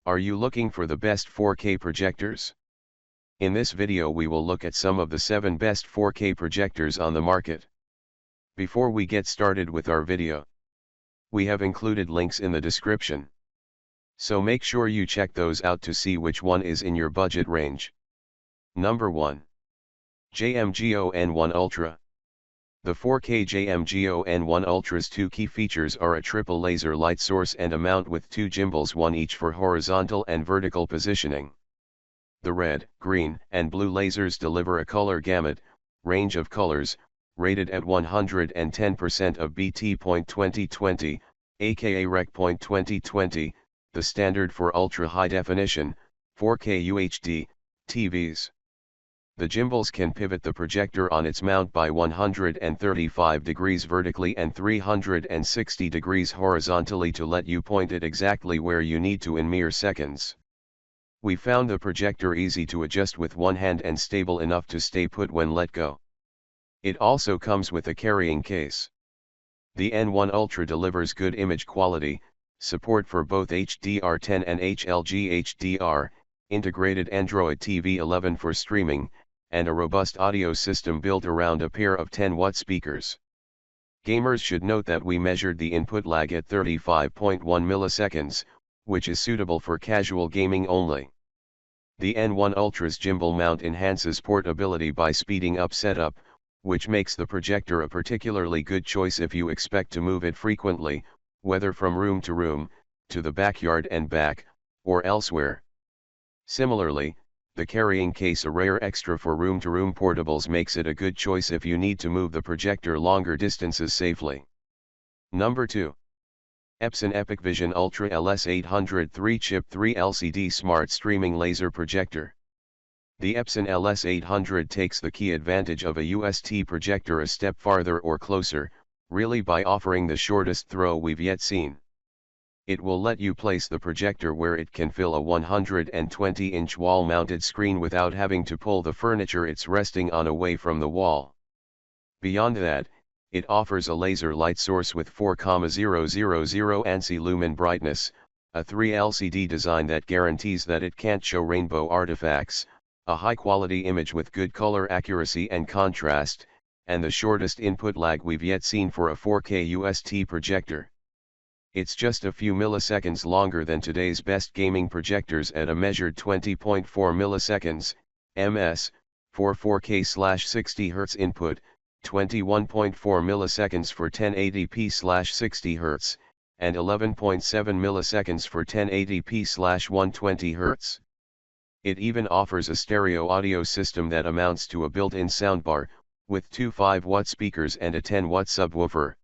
Are you looking for the best 4K projectors? In this video we will look at some of the 7 best 4K projectors on the market. Before we get started with our video, we have included links in the description. So make sure you check those out to see which one is in your budget range. Number 1. JMGO N1 Ultra. The 4K JMGO N1 Ultra's 2 key features are a triple laser light source and a mount with 2 gimbals, one each for horizontal and vertical positioning. The red, green, and blue lasers deliver a color gamut, range of colors, rated at 110% of BT.2020, aka Rec.2020, the standard for ultra-high definition, 4K UHD, TVs. The gimbals can pivot the projector on its mount by 135 degrees vertically and 360 degrees horizontally to let you point it exactly where you need to in mere seconds. We found the projector easy to adjust with one hand and stable enough to stay put when let go. It also comes with a carrying case. The N1 Ultra delivers good image quality, support for both HDR10 and HLG HDR, integrated Android TV 11 for streaming, and a robust audio system built around a pair of 10-watt speakers. Gamers should note that we measured the input lag at 35.1 milliseconds, which is suitable for casual gaming only. The N1 Ultra's gimbal mount enhances portability by speeding up setup, which makes the projector a particularly good choice if you expect to move it frequently, whether from room, to the backyard and back, or elsewhere. Similarly, the carrying case, a rare extra for room-to-room portables, makes it a good choice if you need to move the projector longer distances safely. Number 2. Epson EpiqVision Ultra LS800 3-chip 3 LCD Smart Streaming Laser Projector. The Epson LS800 takes the key advantage of a UST projector a step farther or closer, really by offering the shortest throw we've yet seen. It will let you place the projector where it can fill a 120-inch wall-mounted screen without having to pull the furniture it's resting on away from the wall. Beyond that, it offers a laser light source with 4,000 ANSI lumen brightness, a 3 LCD design that guarantees that it can't show rainbow artifacts, a high-quality image with good color accuracy and contrast, and the shortest input lag we've yet seen for a 4K UST projector. It's just a few milliseconds longer than today's best gaming projectors at a measured 20.4 milliseconds, ms, for 4K/60 Hz input, 21.4 milliseconds for 1080p/60 Hz, and 11.7 milliseconds for 1080p/120 Hz. It even offers a stereo audio system that amounts to a built-in soundbar, with 2 5-watt speakers and a 10-watt subwoofer.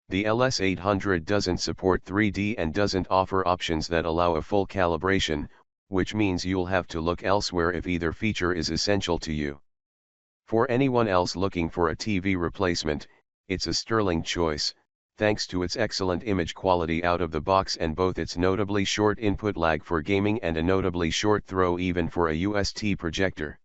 The LS800 doesn't support 3D and doesn't offer options that allow a full calibration, which means you'll have to look elsewhere if either feature is essential to you. For anyone else looking for a TV replacement, it's a sterling choice, thanks to its excellent image quality out of the box and both its notably short input lag for gaming and a notably short throw even for a UST projector.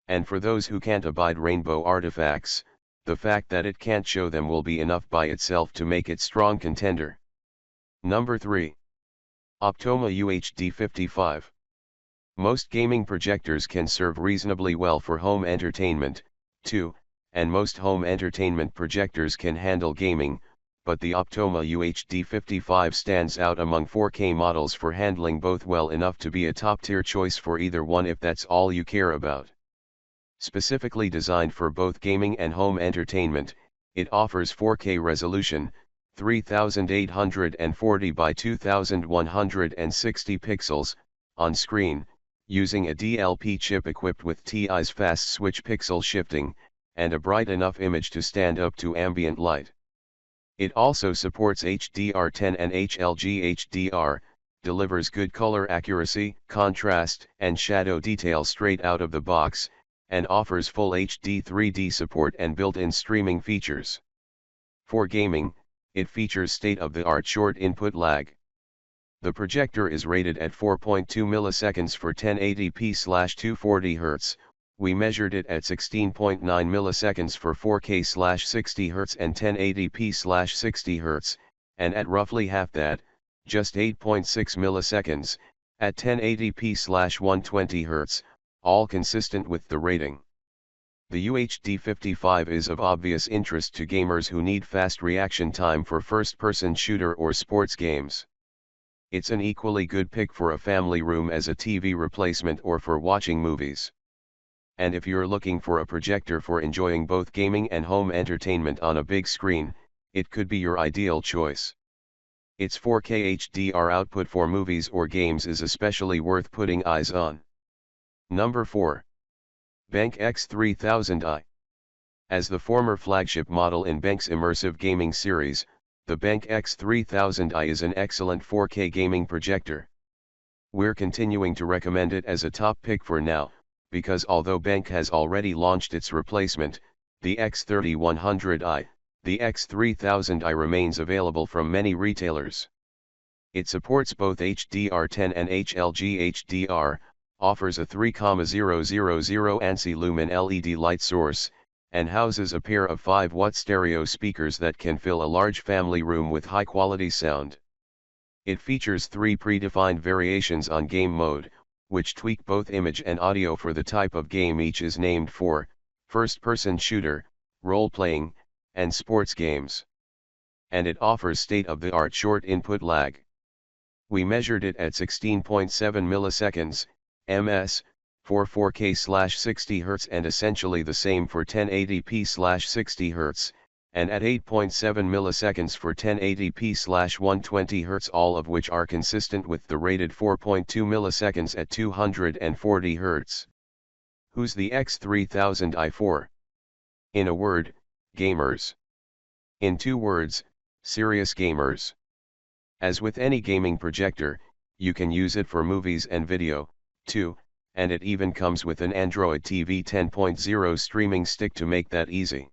And for those who can't abide rainbow artifacts, the fact that it can't show them will be enough by itself to make it strong contender. Number 3. Optoma UHD55. Most gaming projectors can serve reasonably well for home entertainment, too, and most home entertainment projectors can handle gaming, but the Optoma UHD55 stands out among 4K models for handling both well enough to be a top-tier choice for either one if that's all you care about. Specifically designed for both gaming and home entertainment, it offers 4K resolution, 3840 by 2160 pixels, on screen, using a DLP chip equipped with TI's fast switch pixel shifting, and a bright enough image to stand up to ambient light. It also supports HDR10 and HLG HDR, delivers good color accuracy, contrast, and shadow detail straight out of the box, and offers full HD 3D support and built-in streaming features. For gaming, it features state-of-the-art short input lag. The projector is rated at 4.2 milliseconds for 1080p/240 Hz, we measured it at 16.9 milliseconds for 4K/60 Hz and 1080p/60 Hz, and at roughly half that, just 8.6 milliseconds, at 1080p/120Hz, all consistent with the rating. The UHD55 is of obvious interest to gamers who need fast reaction time for first-person shooter or sports games. It's an equally good pick for a family room as a TV replacement or for watching movies. And if you're looking for a projector for enjoying both gaming and home entertainment on a big screen, it could be your ideal choice. Its 4K HDR output for movies or games is especially worth putting eyes on. Number 4. BenQ X3000i. As the former flagship model in BenQ's immersive gaming series, the BenQ X3000i is an excellent 4K gaming projector. We're continuing to recommend it as a top pick for now, because although BenQ has already launched its replacement, the X3100i, the X3000i remains available from many retailers. It supports both HDR10 and HLG HDR, offers a 3,000 ANSI lumen LED light source, and houses a pair of 5-watt stereo speakers that can fill a large family room with high-quality sound. It features 3 predefined variations on game mode, which tweak both image and audio for the type of game each is named for: first-person shooter, role-playing, and sports games. And it offers state-of-the-art short input lag. We measured it at 16.7 milliseconds, ms, for 4K/60 Hz and essentially the same for 1080p/60 Hz, and at 8.7 milliseconds for 1080p/120 Hz, all of which are consistent with the rated 4.2 milliseconds at 240 Hz. Who's the X3000i for? In a word, gamers. In 2 words, serious gamers. As with any gaming projector, you can use it for movies and video, too, and it even comes with an Android TV 10.0 streaming stick to make that easy.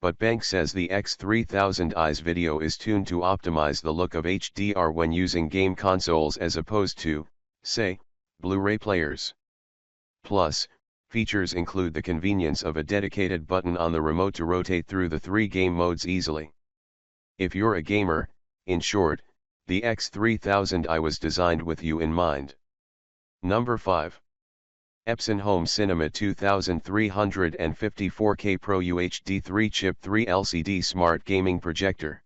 But BenQ says the X3000i's video is tuned to optimize the look of HDR when using game consoles as opposed to, say, Blu-ray players. Plus, features include the convenience of a dedicated button on the remote to rotate through the 3 game modes easily. If you're a gamer, in short, the X3000i was designed with you in mind. Number 5. Epson Home Cinema 2354K Pro-UHD 3-chip 3 LCD Smart Gaming Projector.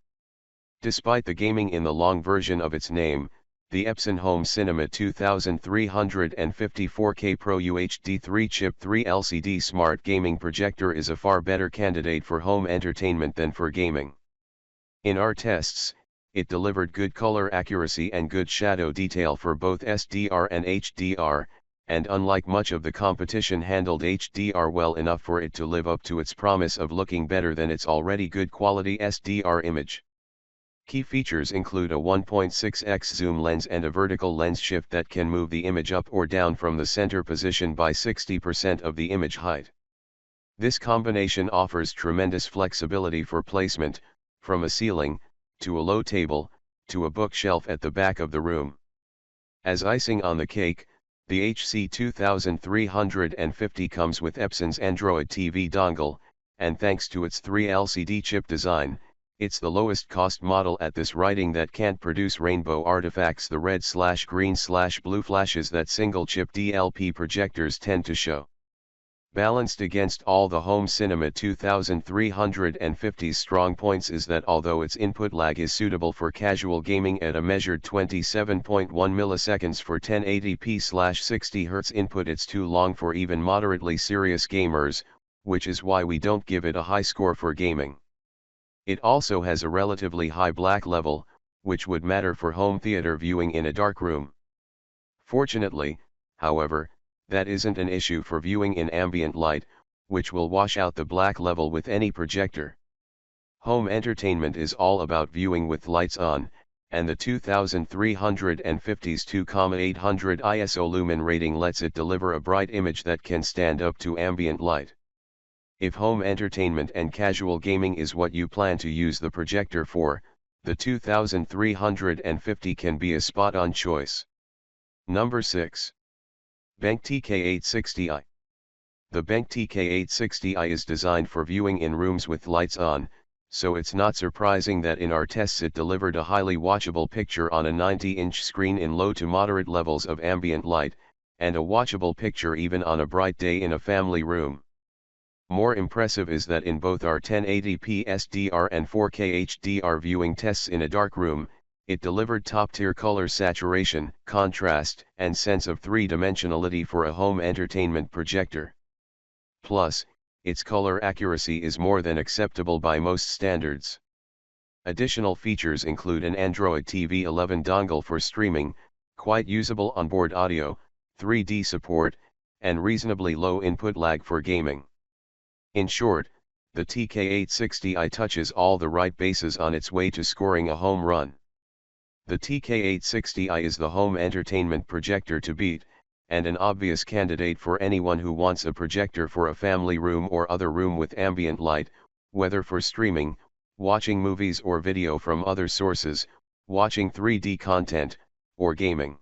Despite the gaming in the long version of its name, the Epson Home Cinema 2354K Pro-UHD 3-chip 3 LCD Smart Gaming Projector is a far better candidate for home entertainment than for gaming. In our tests, it delivered good color accuracy and good shadow detail for both SDR and HDR, and unlike much of the competition, handled HDR well enough for it to live up to its promise of looking better than its already good quality SDR image. Key features include a 1.6x zoom lens and a vertical lens shift that can move the image up or down from the center position by 60% of the image height. This combination offers tremendous flexibility for placement, from a ceiling, to a low table, to a bookshelf at the back of the room. As icing on the cake, the HC2350 comes with Epson's Android TV dongle, and thanks to its 3 LCD chip design, it's the lowest cost model at this writing that can't produce rainbow artifacts, the red/green/blue flashes that single chip DLP projectors tend to show. Balanced against all the Home Cinema 2350's strong points is that although its input lag is suitable for casual gaming at a measured 27.1 milliseconds for 1080p/60 Hz input, it's too long for even moderately serious gamers, which is why we don't give it a high score for gaming. It also has a relatively high black level, which would matter for home theater viewing in a dark room. Fortunately, however, that isn't an issue for viewing in ambient light, which will wash out the black level with any projector. Home entertainment is all about viewing with lights on, and the 2350's 2,800 ISO lumen rating lets it deliver a bright image that can stand up to ambient light. If home entertainment and casual gaming is what you plan to use the projector for, the 2350 can be a spot-on choice. Number 6. BenQ TK860i. The BenQ TK860i is designed for viewing in rooms with lights on, so it's not surprising that in our tests it delivered a highly watchable picture on a 90-inch screen in low to moderate levels of ambient light, and a watchable picture even on a bright day in a family room. More impressive is that in both our 1080p SDR and 4K HDR viewing tests in a dark room, it delivered top-tier color saturation, contrast, and sense of three-dimensionality for a home entertainment projector. Plus, its color accuracy is more than acceptable by most standards. Additional features include an Android TV 11 dongle for streaming, quite usable onboard audio, 3D support, and reasonably low input lag for gaming. In short, the TK860i touches all the right bases on its way to scoring a home run. The TK860i is the home entertainment projector to beat, and an obvious candidate for anyone who wants a projector for a family room or other room with ambient light, whether for streaming, watching movies or video from other sources, watching 3D content, or gaming.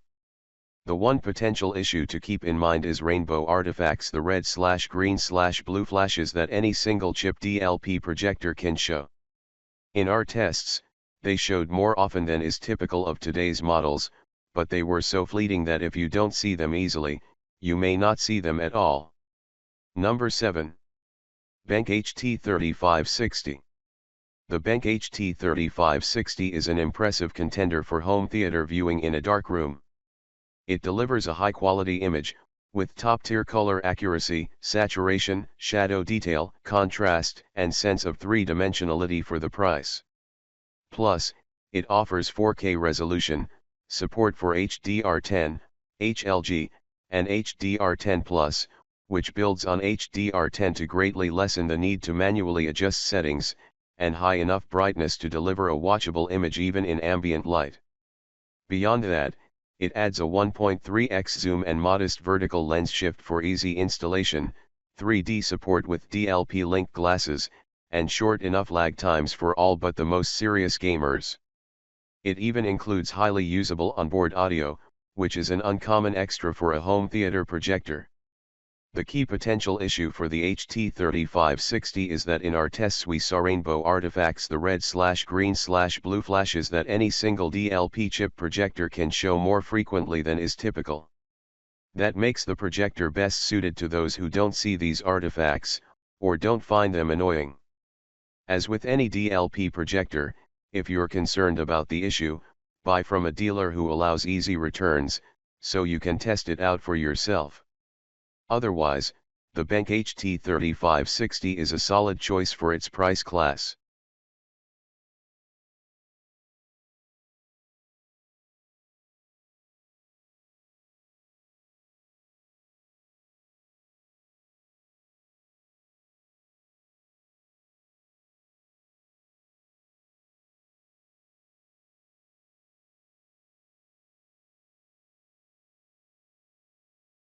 The one potential issue to keep in mind is rainbow artifacts, the red/green/blue flashes that any single chip DLP projector can show. In our tests, they showed more often than is typical of today's models, but they were so fleeting that if you don't see them easily, you may not see them at all. Number 7. BenQ HT3560. The BenQ HT3560 is an impressive contender for home theater viewing in a dark room. It delivers a high-quality image, with top-tier color accuracy, saturation, shadow detail, contrast, and sense of three-dimensionality for the price. Plus, it offers 4K resolution, support for HDR10, HLG, and HDR10+, which builds on HDR10 to greatly lessen the need to manually adjust settings, and high enough brightness to deliver a watchable image even in ambient light. Beyond that, it adds a 1.3x zoom and modest vertical lens shift for easy installation, 3D support with DLP-link glasses, and short enough lag times for all but the most serious gamers. It even includes highly usable onboard audio, which is an uncommon extra for a home theater projector. The key potential issue for the HT3560 is that in our tests we saw rainbow artifacts, the red/green/blue flashes that any single DLP chip projector can show more frequently than is typical. That makes the projector best suited to those who don't see these artifacts, or don't find them annoying. As with any DLP projector, if you're concerned about the issue, buy from a dealer who allows easy returns, so you can test it out for yourself. Otherwise, the BenQ HT3560 is a solid choice for its price class.